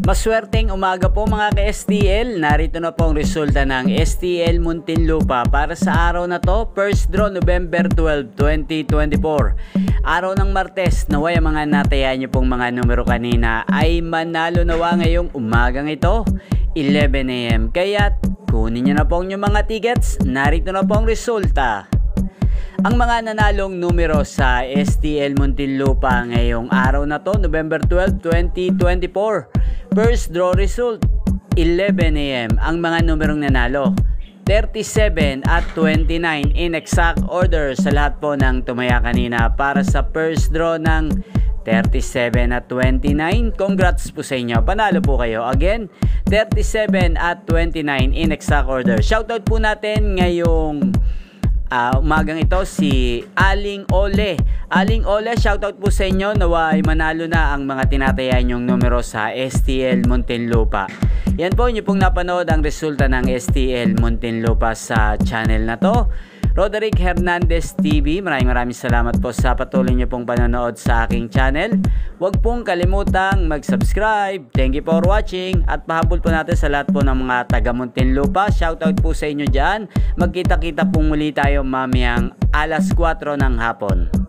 Maswerteng umaga po mga ka-STL. Narito na po ang resulta ng STL Muntinlupa para sa araw na to, first draw November 12, 2024. Araw ng Martes, naway ang mga natayaan nyo pong mga numero kanina ay manalo nawa ngayong umagang ito, 11 AM. Kaya kunin nyo na po ang mga tickets. Narito na po ang resulta. Ang mga nanalong numero sa STL Muntinlupa ngayong araw na to, November 12, 2024. First draw result, 11 AM. Ang mga numerong nanalo, 37 at 29 in exact order sa lahat po ng tumaya kanina para sa first draw ng 37 at 29. Congrats po sa inyo. Panalo po kayo. Again, 37 at 29 in exact order. Shoutout po natin ngayong umagang ito si Aling Ole. Aling Ole, shoutout po sa inyo. Naway manalo na ang mga tinatayan yung numero sa STL Muntinlupa. Yan po, inyo pong napanood ang resulta ng STL Muntinlupa sa channel na to. Roderick Hernandez TV, maraming salamat po sa patuloy nyo pong panonood sa aking channel. Huwag pong kalimutang mag-subscribe. Thank you for watching. At pahabol po natin sa lahat po ng mga taga Muntinlupa. Shoutout po sa inyo dyan. Magkita-kita pong muli tayo mamayang alas 4 ng hapon.